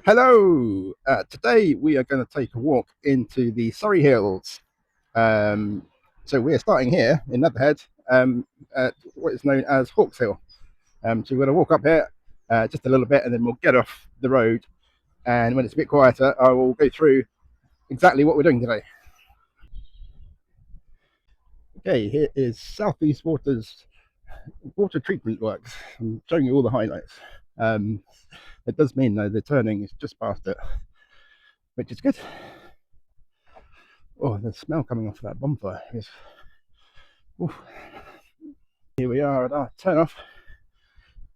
Hello! Today we are going to take a walk into the Surrey Hills. Um, so we're starting here in Leatherhead at what is known as Hawks Hill. So we're going to walk up here just a little bit and then we'll get off the road. And when it's a bit quieter, I will go through exactly what we're doing today. Okay, here is Southeast Water's water treatment works. I'm showing you all the highlights. Um, it does mean though the turning is just past it, which is good. Oh, the smell coming off of that bonfire is. Oof. Here we are at our turn off.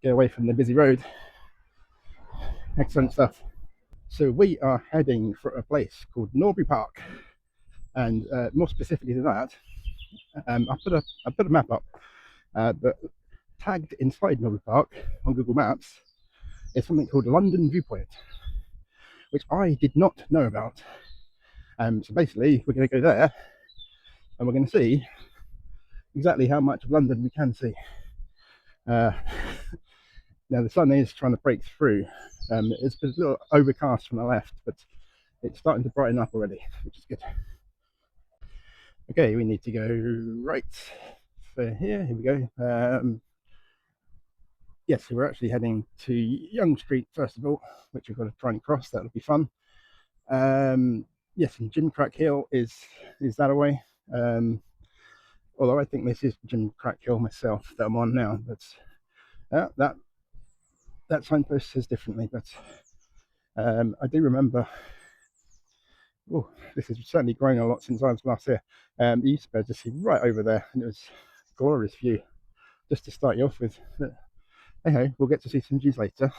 Get away from the busy road. Excellent stuff. So we are heading for a place called Norbury Park, and more specifically than that, I put a map up, but tagged inside Norbury Park on Google Maps is something called London Viewpoint, which I did not know about. So basically, we're going to go there, and we're going to see exactly how much of London we can see. Now the sun is trying to break through. It's a little overcast from the left, but it's starting to brighten up already, which is good. Okay, we need to go right for here. Here we go. Yes, so we're actually heading to Young Street first of all, which we've got to try and cross. That'll be fun. Yes, and Gimcrack Hill is that away. Although I think this is Gimcrack Hill myself that I'm on now, but that signpost says differently. But I do remember. Oh, this has certainly grown a lot since I was last here. You used to be able to see right over there, and it was a glorious view just to start you off with. But, hey, we'll get to see some views later.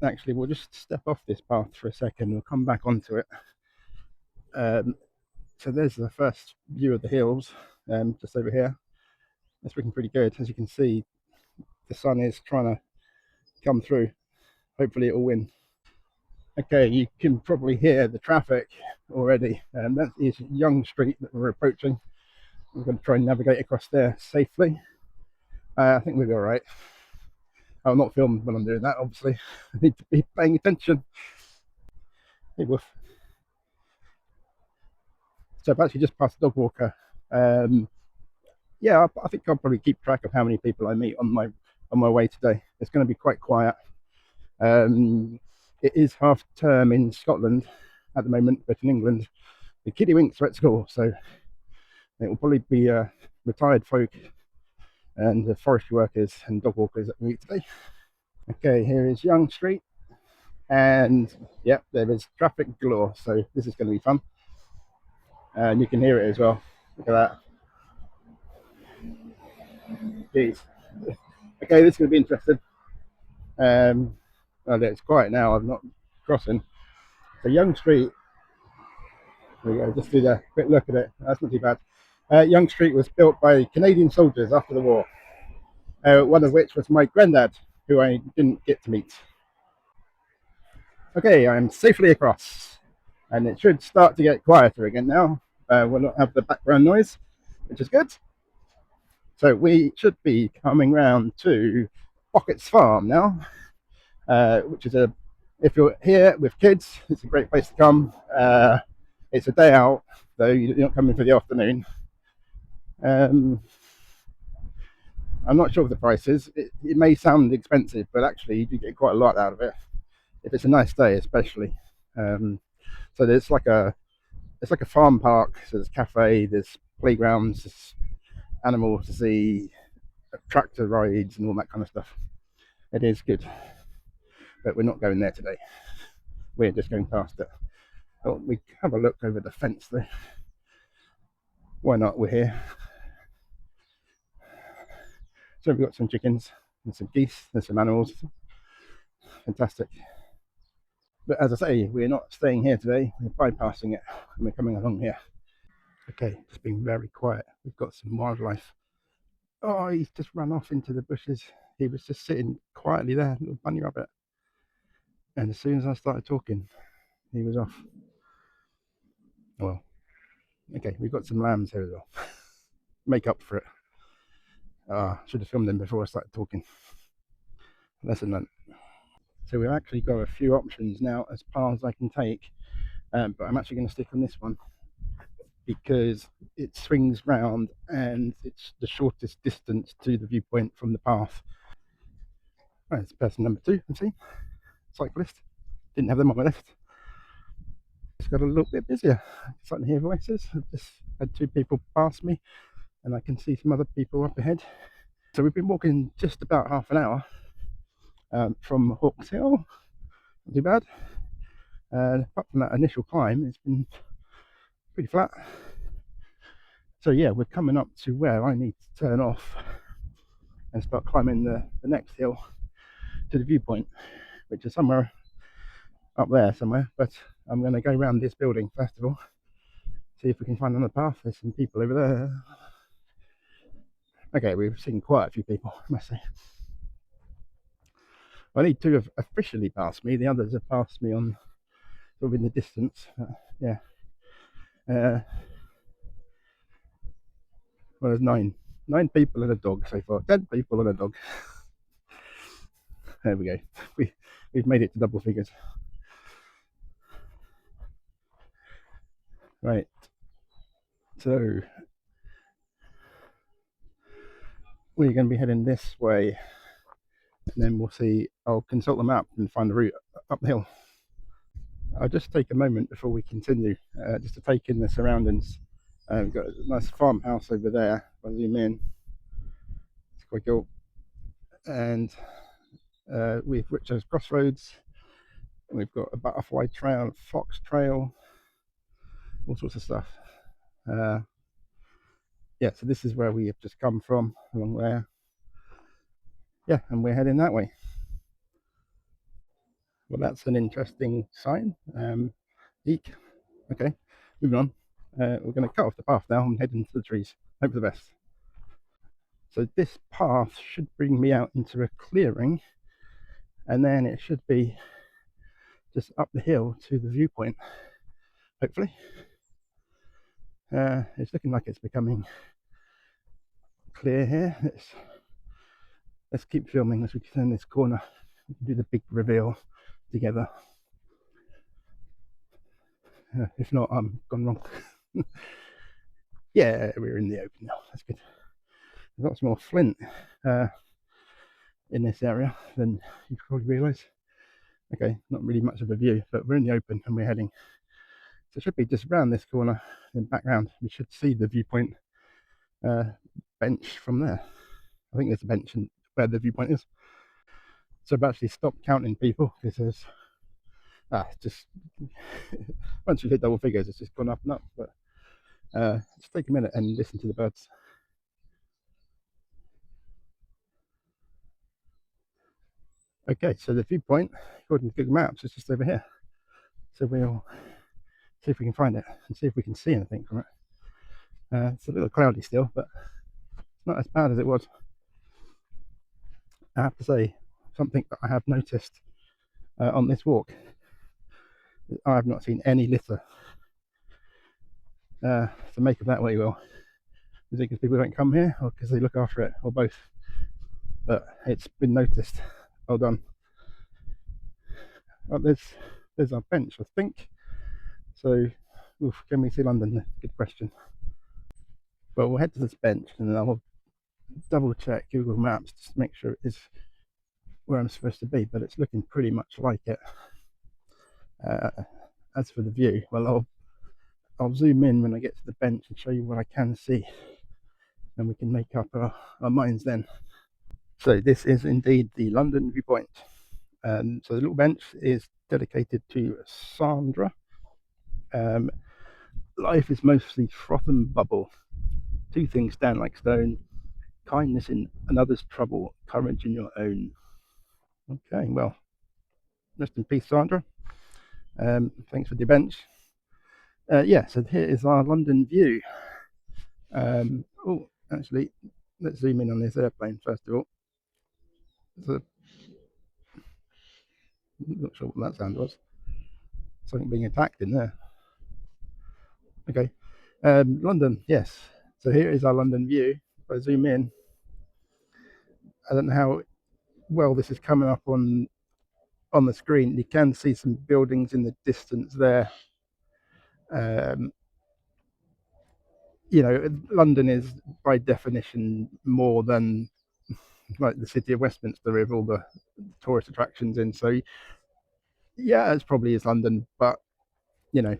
Actually, we'll just step off this path for a second. We'll come back onto it. So there's the first view of the hills, just over here. It's looking pretty good. As you can see, the sun is trying to come through. Hopefully it will win. Okay, you can probably hear the traffic already. That is Young Street that we're approaching. We're going to try and navigate across there safely. I think we'll be all right. I'll not film when I'm doing that, obviously. I need to be paying attention. Hey, woof. So I've actually just passed a dog walker. Yeah, I think I'll probably keep track of how many people I meet on my way today. It's going to be quite quiet. It is half term in Scotland at the moment, but in England, the kiddywinks are at school, so it will probably be retired folk and the forestry workers and dog walkers that we meet today. Okay, here is Young Street, and yep, there is traffic galore, so this is going to be fun. And you can hear it as well. Look at that. Jeez. Okay, this is going to be interesting. Oh, it's quiet now. I'm not crossing. So Young Street. There we go. Just do a quick look at it. That's not too bad. Young Street was built by Canadian soldiers after the war. One of which was my granddad, who I didn't get to meet. Okay, I'm safely across, and it should start to get quieter again now. We'll not have the background noise, which is good. So we should be coming round to Pockets Farm now, which is if you're here with kids, it's a great place to come. It's a day out, though you're not coming for the afternoon. I'm not sure of the prices. It may sound expensive, but actually you do get quite a lot out of it if it's a nice day, especially. So it's like a farm park. So there's a cafe, there's playgrounds, there's animals to see, tractor rides, and all that kind of stuff. It is good, but we're not going there today. We're just going past it. Oh, we have a look over the fence though. Why not? We're here. So we've got some chickens and some geese. There's some animals. Fantastic. But as I say, we're not staying here today. We're bypassing it and we're coming along here. Okay, it's been very quiet. We've got some wildlife. Oh, he's just run off into the bushes. He was just sitting quietly there, little bunny rabbit. And as soon as I started talking, he was off. Well, okay, we've got some lambs here as well. Make up for it. Should have filmed them before I started talking. Lesson learned. So we've actually got a few options now as paths I can take, but I'm actually going to stick on this one because it swings round and it's the shortest distance to the viewpoint from the path. Right, it's person number 2, I see. Cyclist. Didn't have them on my left. It's got a little bit busier. Starting to hear voices. I've just had 2 people pass me and I can see some other people up ahead. So we've been walking just about half an hour from Hawks Hill. Not too bad. Apart from that initial climb, it's been pretty flat. So yeah, we're coming up to where I need to turn off and start climbing the next hill to the viewpoint, which is somewhere up there somewhere. But I'm going to go around this building first of all, see if we can find another path. There's some people over there. Okay, we've seen quite a few people, I must say. Only 2 have officially passed me. The others have passed me on sort of in the distance. Yeah. Well, there's 9 people and a dog so far. 10 people and a dog. There we go. We've made it to double figures. Right. So we're going to be heading this way, and then we'll see. I'll consult the map and find the route up the hill. I'll just take a moment before we continue, just to take in the surroundings. We've got a nice farmhouse over there. If I zoom in, it's quite cool. And we've Richard's Crossroads. And we've got a butterfly trail, fox trail, all sorts of stuff. Yeah, so this is where we have just come from, along there. Yeah, and we're heading that way. Well, that's an interesting sign. Eek. Okay, moving on. We're going to cut off the path now and head into the trees. Hope for the best. So this path should bring me out into a clearing, and then it should be just up the hill to the viewpoint, hopefully. It's looking like it's becoming clear here. Let's keep filming as we turn this corner. We can do the big reveal together. If not, I'm gone wrong. Yeah, we're in the open now. That's good. There's lots more flint in this area than you probably realise. Okay, not really much of a view, but we're in the open and we're heading. So it should be just round this corner and back round. We should see the viewpoint bench from there. I think there's a bench where the viewpoint is. So I've actually stopped counting people because there's just once you hit double figures, it's just gone up and up. But just take a minute and listen to the birds. Okay, so the viewpoint, according to Google Maps, is just over here. So we'll see if we can find it and see if we can see anything from it. It's a little cloudy still, but it's not as bad as it was. I have to say, something that I have noticed on this walk, I have not seen any litter. So make of that what you will. Is it because people don't come here, or because they look after it, or both? But it's been noticed. Well done. Oh, there's our bench, I think. So, can we see London? Good question. But we'll head to this bench, and then I'll double check Google Maps just to make sure it is where I'm supposed to be. But it's looking pretty much like it. As for the view, well, I'll zoom in when I get to the bench and show you what I can see, and we can make up our minds then. So this is indeed the London Viewpoint. So the little bench is dedicated to Sandra. Life is mostly froth and bubble. 2 things stand like stone: kindness in another's trouble, courage in your own. Okay, well, rest in peace, Sandra. Thanks for the bench. Yeah, so here is our London view. Oh, actually, let's zoom in on this airplane first of all. I'm not sure what that sound was. Something being attacked in there. Okay, London, yes. So here is our London view. If I zoom in, I don't know how well this is coming up on the screen. You can see some buildings in the distance there. Um, London is by definition more than like the city of Westminster with all the tourist attractions in. So yeah, it's probably is London, but you know,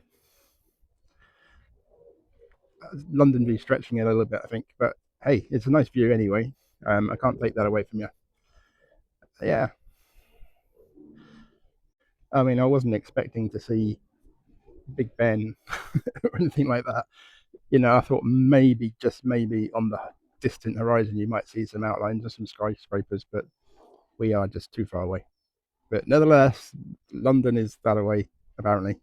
London View stretching it a little bit, I think. But hey, it's a nice view anyway. I can't take that away from you. Yeah, I mean, I wasn't expecting to see Big Ben or anything like that. I thought maybe, just maybe, on the distant horizon you might see some outlines of some skyscrapers, but we are just too far away. But nevertheless, London is that away, apparently.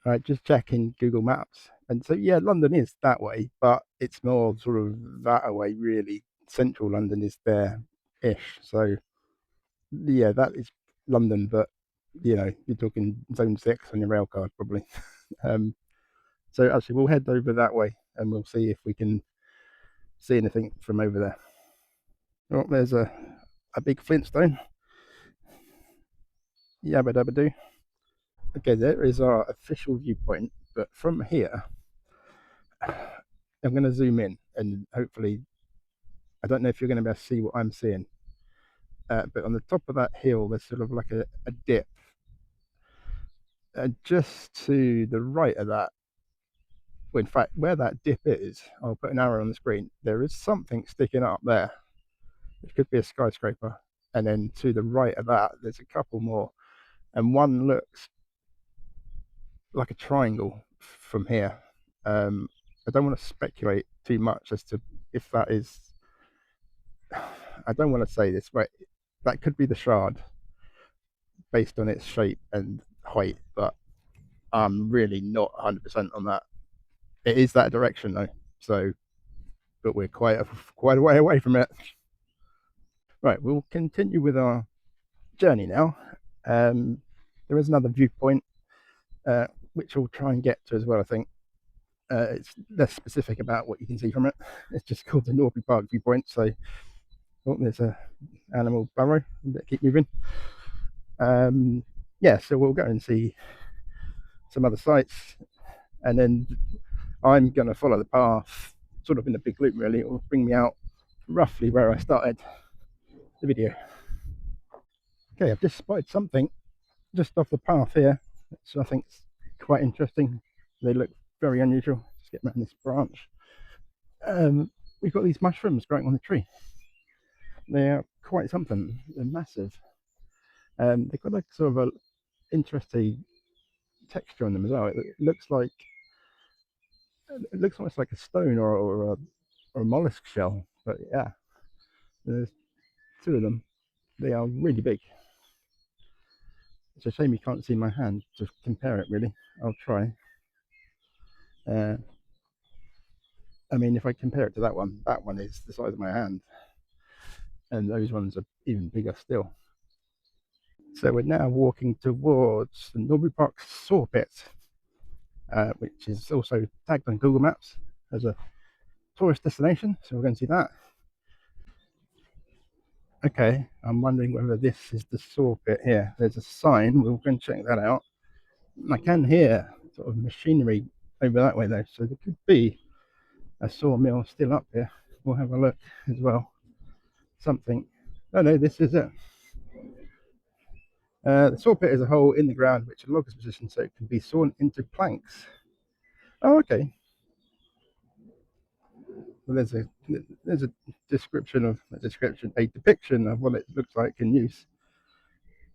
All right, just checking Google Maps. And so, yeah, London is that way, but it's more sort of that away, really. Central London is there ish. So, yeah, that is London, but you're talking zone 6 on your rail card, probably. Um, so, actually, we'll head over that way and we'll see if we can see anything from over there. Oh, there's a big flintstone. Yabba dabba doo. Okay, there is our official viewpoint, but from here, I'm going to zoom in and hopefully, I don't know if you're going to be able to see what I'm seeing, but on the top of that hill, there's sort of like a dip. Just to the right of that, well, in fact, where that dip is, I'll put an arrow on the screen. There is something sticking up there. It could be a skyscraper. And then to the right of that, there's a couple more. And one looks like a triangle from here. I don't want to speculate too much as to if that is. I don't want to say this, but that could be the Shard based on its shape and height, but I'm really not 100% on that. It is that direction though, so but we're quite a way away from it. Right, we'll continue with our journey now. There is another viewpoint, which we'll try and get to as well, I think. It's less specific about what you can see from it. It's just called the Norby Park viewpoint. So, oh, there's a animal burrow. Better keep moving. Yeah, so we'll go and see some other sites, and then I'm going to follow the path, sort of in a big loop. Really, it will bring me out roughly where I started the video. Okay, I've just spotted something just off the path here, which I think is quite interesting. They look very unusual. Just get around this branch. We've got these mushrooms growing on the tree. They are quite something. They're massive. They've got like sort of a interesting texture on them as well. It looks almost like a stone or a mollusk shell. But yeah, there's two of them. They are really big. It's a shame you can't see my hand to compare it. Really, I'll try. Uh, I mean, if I compare it to that one is the size of my hand, and those ones are even bigger still. So we're now walking towards the Norbury Park Saw Pit, which is also tagged on Google Maps as a tourist destination. So we're going to see that. Okay, I'm wondering whether this is the saw pit here. There's a sign. We're going to check that out. I can hear sort of machinery over that way though, so there could be a sawmill still up here. We'll have a look as well. Something. Oh no, this is it. The saw pit is a hole in the ground which a log is positioned so it can be sawn into planks. Oh, okay. Well, there's a description of a depiction of what it looks like in use,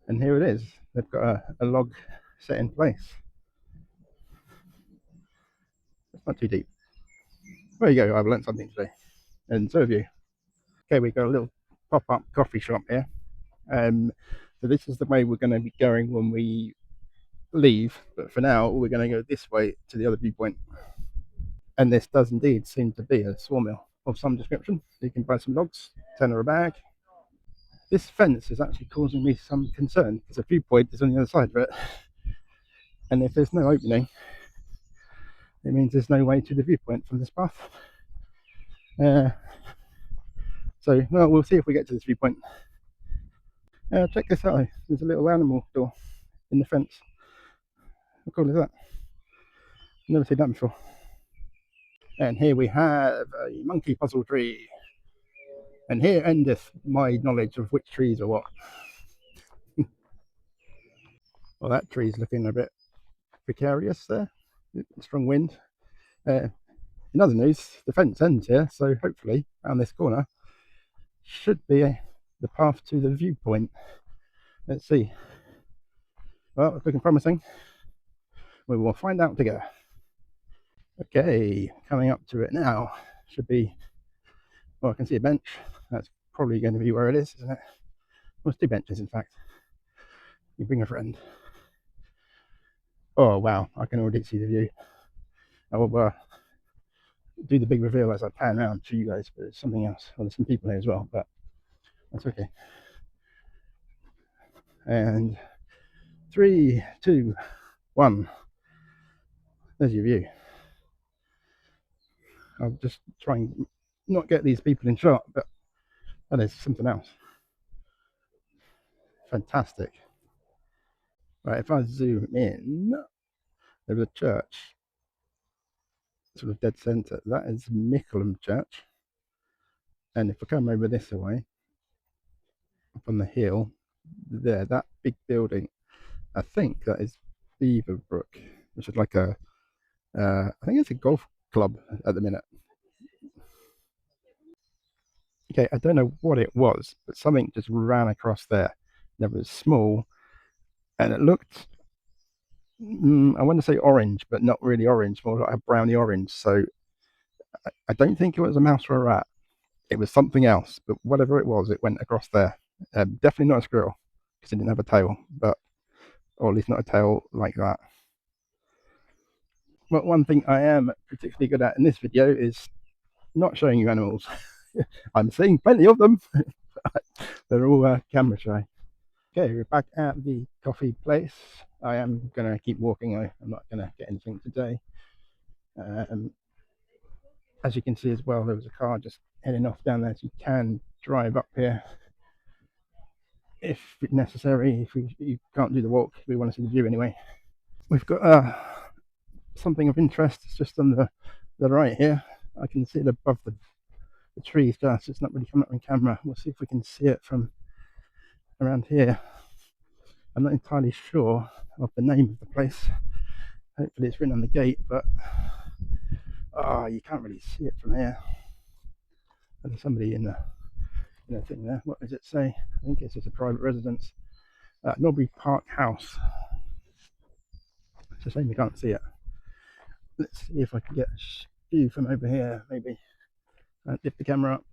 and here it is. They've got a log set in place. It's not too deep. There you go. I've learned something today, and so have you. Okay, we've got a little pop-up coffee shop here. So this is the way we're going to be going when we leave. But for now, we're going to go this way to the other viewpoint. And this does indeed seem to be a sawmill of some description. You can buy some logs, £10 a bag. This fence is actually causing me some concern because the viewpoint is on the other side of it. And if there's no opening, it means there's no way to the viewpoint from this path. So, well, we'll see if we get to this viewpoint. Check this out. There's a little animal door in the fence. How cool is that? Never seen that before. And here we have a monkey puzzle tree. And here endeth my knowledge of which trees are what. Well, that tree's looking a bit precarious there. Strong wind. In other news, the fence ends here, so hopefully around this corner should be the path to the viewpoint. Let's see. Well, it's looking promising. We will find out together. Okay, coming up to it now. Should be, well, I can see a bench. That's probably going to be where it is, isn't it? Well, it's two benches, in fact. You bring a friend. Oh, wow, I can already see the view. I will do the big reveal as I pan around to you guys, but it's something else. Well, there's some people here as well, but that's okay. And 3, 2, 1. There's your view. I'll just try and not get these people in shot, but that is something else. Fantastic. Right, if I zoom in, there's a church, sort of dead centre. That is Mickleham Church. And if I come over this way, up on the hill, there, that big building, I think that is Beaverbrook, which is like I think it's a golf club at the minute. Okay, I don't know what it was, but something just ran across there. It was small, and it looked, I want to say orange, but not really orange, more like a browny orange. So I don't think it was a mouse or a rat. It was something else, but whatever it was, it went across there. Definitely not a squirrel, because it didn't have a tail, but, or at least not a tail like that. But one thing I am particularly good at in this video is not showing you animals. I'm seeing plenty of them. They're all camera shy. Okay, we're back at the coffee place. I am going to keep walking. I'm not going to get anything today. As you can see as well, there was a car just heading off down there, so you can drive up here if necessary. If you can't do the walk, we want to see the view anyway. We've got something of interest. It's just on the right here. I can see it above the trees just. It's not really coming up on camera. We'll see if we can see it from around here. I'm not entirely sure of the name of the place. Hopefully it's written on the gate, but you can't really see it from here. There's somebody in the thing there. What does it say? I think it's just a private residence. Norbury Park House. It's a shame you can't see it. Let's see if I can get a view from over here, maybe. Lift the camera up.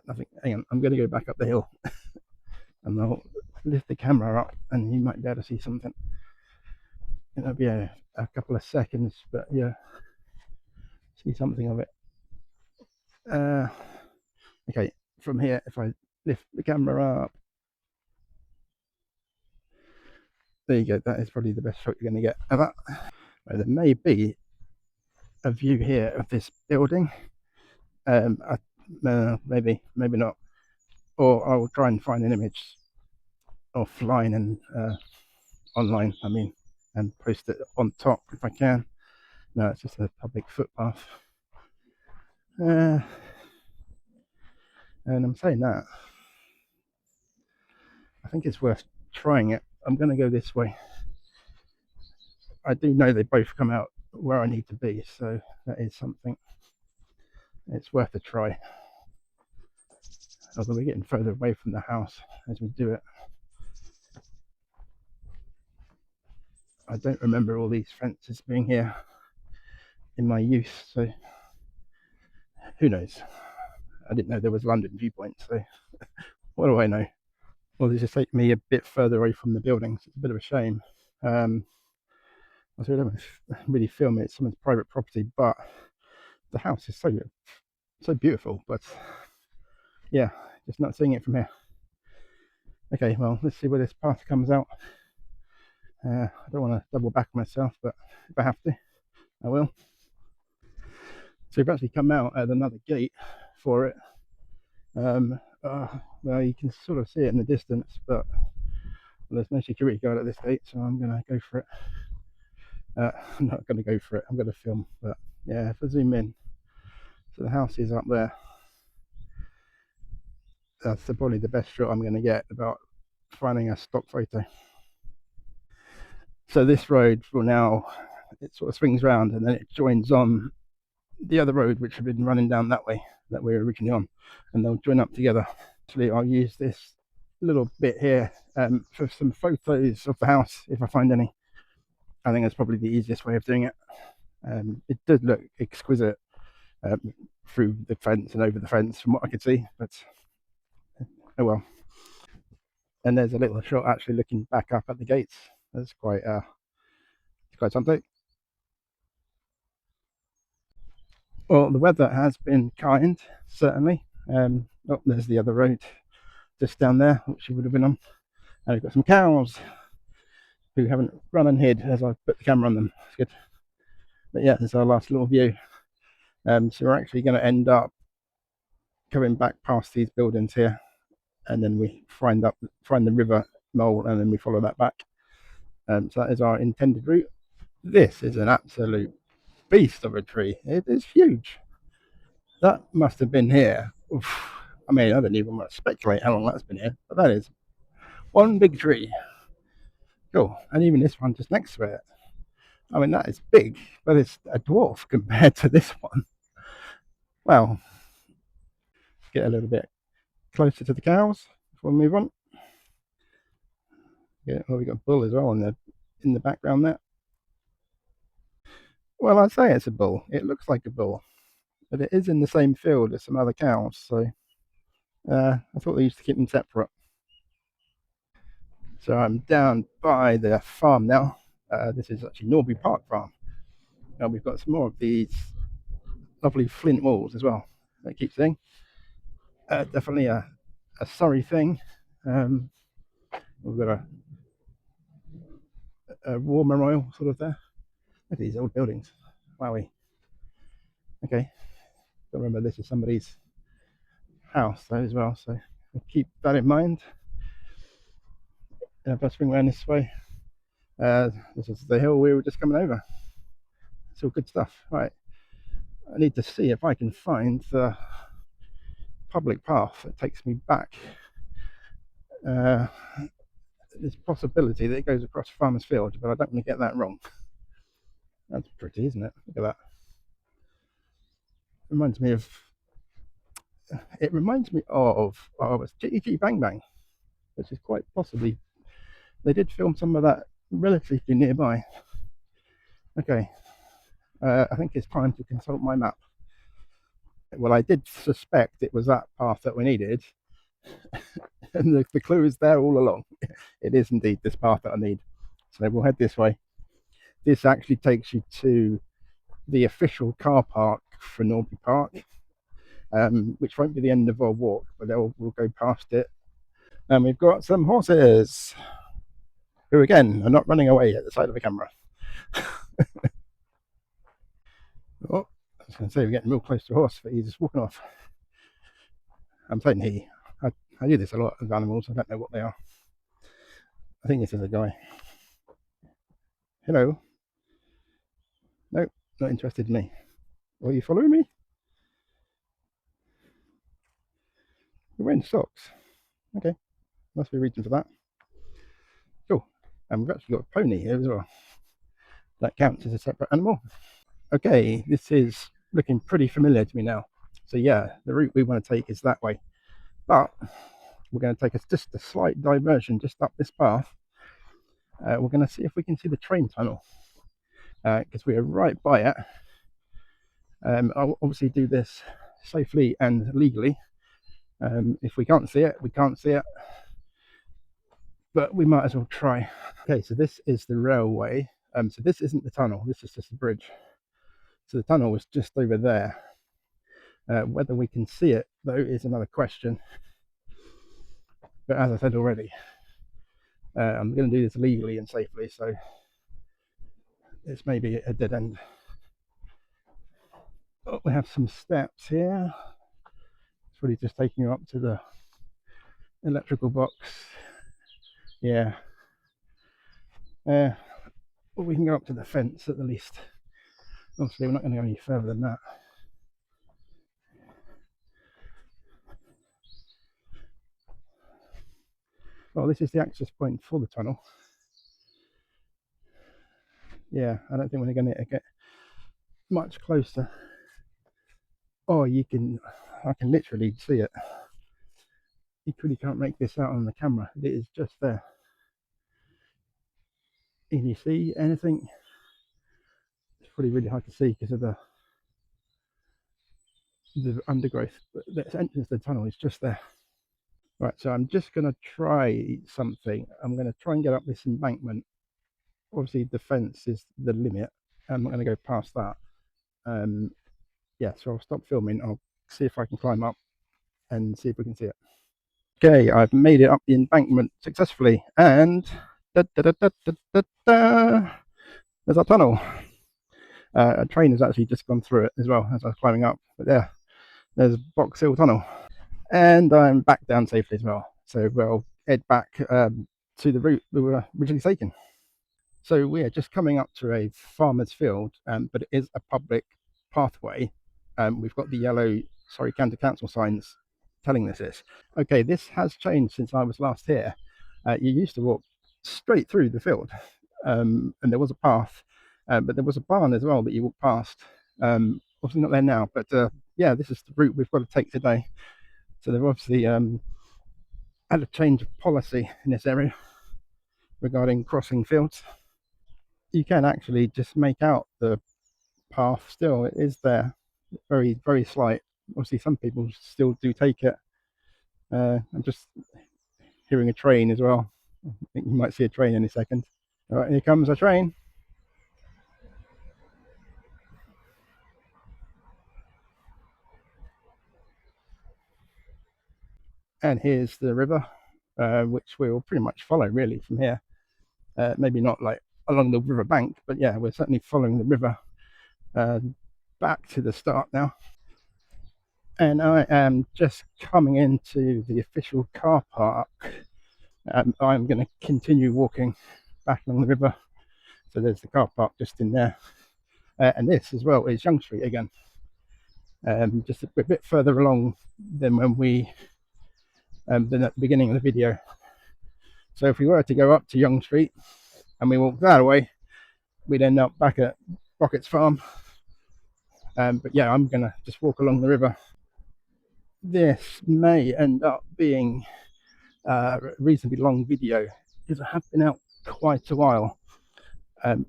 Nothing. Hang on, I'm going to go back up the hill. And I'll lift the camera up and you might be able to see something. It'll be a couple of seconds, but yeah, see something of it. Okay, from here, if I lift the camera up, there you go. That is probably the best shot you're going to get of that. Well, there may be a view here of this building. Maybe not. Or I'll try and find an image offline and online, I mean, and post it on top if I can. No, it's just a public footpath. And I'm saying that, I think it's worth trying it. I'm going to go this way. I do know they both come out where I need to be, so that is something. It's worth a try. Although we're getting further away from the house as we do it. I don't remember all these fences being here in my youth, so who knows? I didn't know there was London Viewpoint, so what do I know? Well, this just takes me a bit further away from the building, so it's a bit of a shame. I don't really film it, it's someone's private property, but the house is so beautiful, but yeah, just not seeing it from here. Okay, well, let's see where this path comes out. I don't want to double back myself, but if I have to, I will. So we've actually come out at another gate for it. Well, you can sort of see it in the distance, but there's no security guard at this gate, so I'm going to go for it. I'm not going to go for it. I'm going to film, but yeah, if I zoom in, so the house is up there. That's probably the best shot I'm going to get about finding a stock photo. So this road will now, it sort of swings round and then it joins on the other road which had been running down that way that we were originally on, and they'll join up together. Actually, I'll use this little bit here for some photos of the house if I find any. I think that's probably the easiest way of doing it. It did look exquisite through the fence and over the fence from what I could see, but oh well. And there's a little shot actually looking back up at the gates. That's quite something. Well, the weather has been kind, certainly. Oh, there's the other road just down there, which you would have been on. And we've got some cows who haven't run and hid as I put the camera on them. It's good. But yeah, there's our last little view. So we're actually going to end up coming back past these buildings here, and then we find the river mole, and then we follow that back. So that is our intended route. This is an absolute beast of a tree. It is huge. That must have been here. Oof. I mean, I don't even want to speculate how long that's been here, but that is one big tree. Cool. And even this one just next to it. I mean, that is big, but it's a dwarf compared to this one. Well, get a little bit closer to the cows before we move on. Yeah, well, we got bull as well in the background there. Well, I'd say it's a bull. It looks like a bull, but it is in the same field as some other cows. So I thought they used to keep them separate. So I'm down by the farm now. This is actually Norby Park Farm. Now we've got some more of these lovely flint walls as well. I keep saying, definitely a Surrey thing. We've got a war memorial sort of there. Look at these old buildings. Wowie. Okay. Remember, this is somebody's house though as well, so keep that in mind. If I swing around this way, this is the hill we were just coming over. It's all good stuff. Right. I need to see if I can find the public path that takes me back. There's a possibility that it goes across Farmer's Field, but I don't want to get that wrong. That's pretty, isn't it? Look at that. Reminds me of. It reminds me of G Bang Bang, which is quite possibly. They did film some of that relatively nearby. Okay, I think it's time to consult my map. Well, I did suspect it was that path that we needed, and the clue is there all along. It is indeed this path that I need. So we'll head this way. This actually takes you to the official car park for Norby Park, which won't be the end of our walk, but we'll go past it. And we've got some horses who, again, are not running away at the side of the camera. Oh, I was going to say, we're getting real close to a horse, but he's just walking off. I'm saying he. I do this a lot with animals. I don't know what they are. I think this is a guy. Hello. No, not interested in me. Are you following me? You're wearing socks. Okay, must be a reason for that. Cool. And we've actually got a pony here as well. That counts as a separate animal. Okay, this is looking pretty familiar to me now. So yeah, the route we want to take is that way. But we're going to take us just a slight diversion just up this path. We're going to see if we can see the train tunnel, because we are right by it. I'll obviously do this safely and legally. If we can't see it, we can't see it. But we might as well try. Okay, so this is the railway. So this isn't the tunnel, this is just the bridge. So the tunnel was just over there. Whether we can see it, though, is another question. But as I said already, I'm going to do this legally and safely, so it's maybe a dead end. Oh, we have some steps here. probably just taking you up to the electrical box. Yeah. Well, we can go up to the fence at the least. Obviously, we're not going to go any further than that. Well, this is the access point for the tunnel. Yeah, I don't think we're going to get much closer. Oh, I can literally see it. You really can't make this out on the camera. It is just there. Can you see anything? It's probably really hard to see because of the undergrowth. But the entrance to the tunnel is just there. Right, so I'm just going to try something. I'm going to try and get up this embankment. Obviously, the fence is the limit. I'm not going to go past that. Yeah, so I'll stop filming. I'll see if I can climb up and see if we can see it. Okay, I've made it up the embankment successfully, and da, da, da, da, da, da, there's our tunnel. A train has actually just gone through it as well as I was climbing up. But there's Box Hill Tunnel, and I'm back down safely as well. So we'll head back to the route we were originally taking. So we are just coming up to a farmer's field, but it is a public pathway. We've got the yellow Surrey County Council signs telling this. Okay, this has changed since I was last here. You used to walk straight through the field, and there was a path, but there was a barn as well that you walked past. Obviously not there now, but yeah, this is the route we've got to take today. So they've obviously had a change of policy in this area regarding crossing fields. You can actually just make out the path still. It is there, very, very slight. Obviously, some people still do take it. I'm just hearing a train as well. I think you might see a train in a second. All right, here comes a train. And here's the river, which we'll pretty much follow really from here. Maybe not like along the river bank, but yeah, we're certainly following the river back to the start now. And I am just coming into the official car park. I'm going to continue walking back along the river. So there's the car park just in there. And this as well is Young Street again. Just a bit further along than when than at the beginning of the video. So if we were to go up to Young Street and we walk that way, we'd end up back at Rocket's Farm. But yeah, I'm going to just walk along the river. This may end up being a reasonably long video because I have been out quite a while.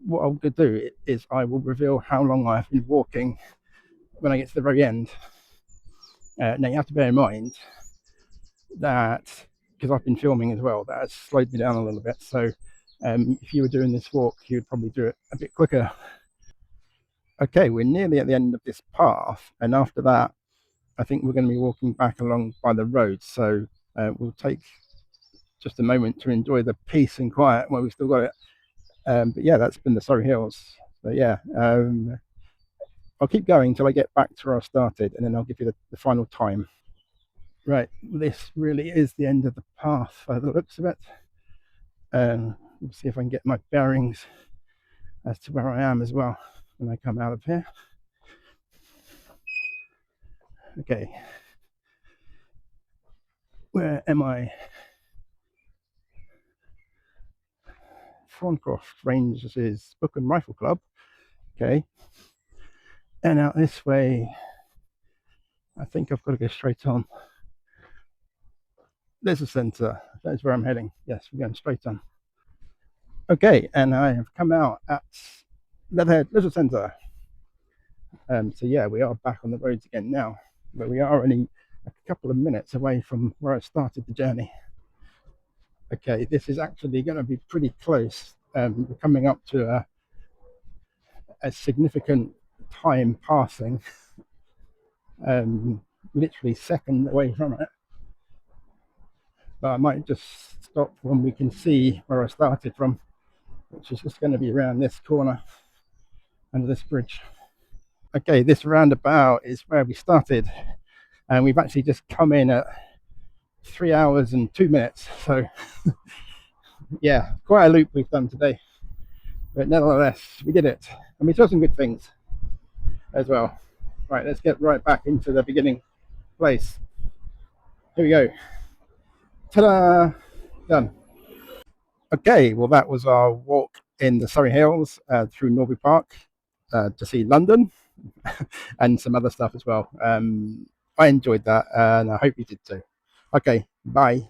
What I'll do is I will reveal how long I've been walking when I get to the very end. Now you have to bear in mind that because I've been filming as well, that has slowed me down a little bit. So if you were doing this walk, you would probably do it a bit quicker. Okay, we're nearly at the end of this path, and after that, I think we're going to be walking back along by the road. So we'll take just a moment to enjoy the peace and quiet while we've still got it. But yeah, that's been the Surrey Hills. So yeah, I'll keep going until I get back to where I started, and then I'll give you the final time. Right, this really is the end of the path by the looks of it. We'll see if I can get my bearings as to where I am as well when I come out of here. Okay, where am I? Thorncroft Rangers Book and Rifle Club. Okay, and out this way, I think I've got to go straight on. There's a centre. That's where I'm heading. Yes, we're going straight on. Okay, and I have come out at Leatherhead Little Centre. So yeah, we are back on the roads again now, but we are only a couple of minutes away from where I started the journey. Okay, this is actually going to be pretty close. We're coming up to a significant time passing, literally second away from it. But I might just stop when we can see where I started from, which is just going to be around this corner under this bridge. Okay, this roundabout is where we started. and we've actually just come in at 3 hours and 2 minutes. So yeah, quite a loop we've done today, but nevertheless we did it, and we saw some good things as well. Right, let's get right back into the beginning place. Here we go. Ta-da! Done. Okay, well that was our walk in the Surrey Hills through Norby Park to see London and some other stuff as well. I enjoyed that, and I hope you did too. Okay, bye.